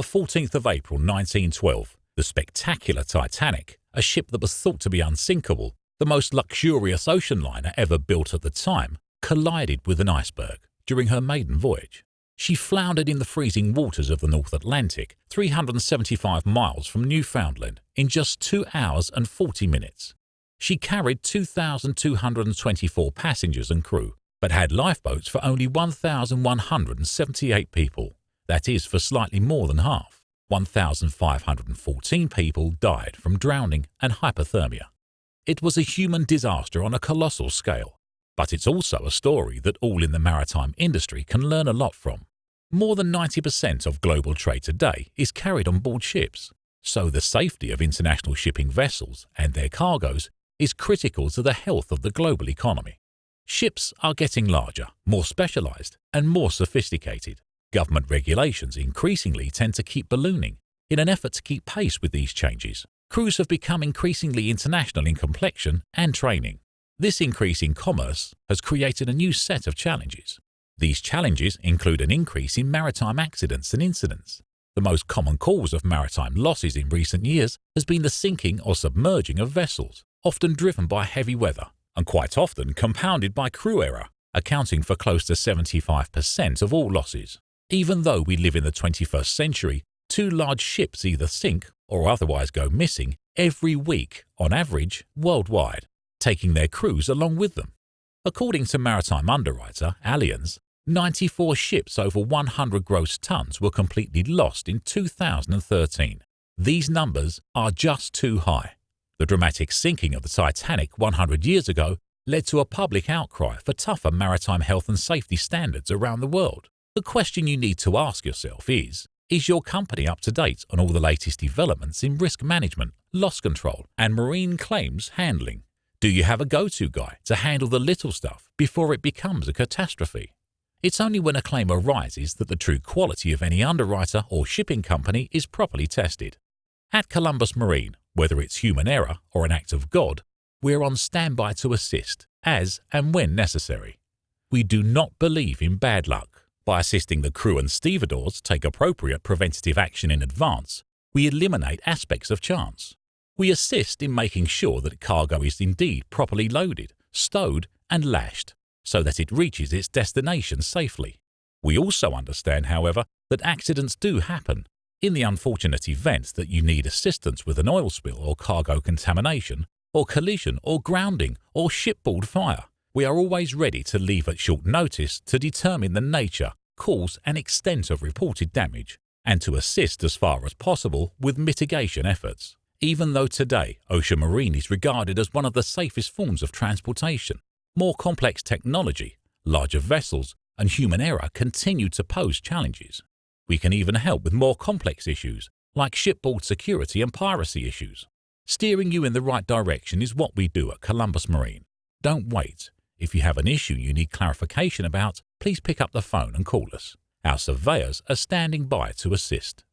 the 14th of April 1912, the spectacular Titanic, a ship that was thought to be unsinkable, the most luxurious ocean liner ever built at the time, collided with an iceberg during her maiden voyage. She floundered in the freezing waters of the North Atlantic, 375 miles from Newfoundland, in just 2 hours and 40 minutes. She carried 2,224 passengers and crew, but had lifeboats for only 1,178 people. That is for slightly more than half. 1,514 people died from drowning and hypothermia. It was a human disaster on a colossal scale, but it's also a story that all in the maritime industry can learn a lot from. More than 90% of global trade today is carried on board ships, so the safety of international shipping vessels and their cargoes is critical to the health of the global economy. Ships are getting larger, more specialized, and more sophisticated. Government regulations increasingly tend to keep ballooning. In an effort to keep pace with these changes, crews have become increasingly international in complexion and training. This increase in commerce has created a new set of challenges. These challenges include an increase in maritime accidents and incidents. The most common cause of maritime losses in recent years has been the sinking or submerging of vessels, often driven by heavy weather, and quite often compounded by crew error, accounting for close to 75% of all losses. Even though we live in the 21st century, 2 large ships either sink or otherwise go missing every week on average worldwide, taking their crews along with them. According to maritime underwriter Allianz, 94 ships over 100 gross tons were completely lost in 2013. These numbers are just too high. The dramatic sinking of the Titanic 100 years ago led to a public outcry for tougher maritime health and safety standards around the world. The question you need to ask yourself is your company up to date on all the latest developments in risk management, loss control, and marine claims handling? Do you have a go-to guy to handle the little stuff before it becomes a catastrophe? It's only when a claim arises that the true quality of any underwriter or shipping company is properly tested. At Columbus Marine, whether it's human error or an act of God, we're on standby to assist as and when necessary. We do not believe in bad luck. By assisting the crew and stevedores take appropriate preventative action in advance, we eliminate aspects of chance. We assist in making sure that cargo is indeed properly loaded, stowed, and lashed, so that it reaches its destination safely. We also understand, however, that accidents do happen. In the unfortunate event that you need assistance with an oil spill or cargo contamination, or collision or grounding or shipboard fire, we are always ready to leave at short notice to determine the nature, cause and extent of reported damage, and to assist as far as possible with mitigation efforts. Even though today ocean marine is regarded as one of the safest forms of transportation, more complex technology, larger vessels, and human error continue to pose challenges. We can even help with more complex issues, like shipboard security and piracy issues. Steering you in the right direction is what we do at Columbus Marine. Don't wait. If you have an issue you need clarification about, please pick up the phone and call us. Our surveyors are standing by to assist.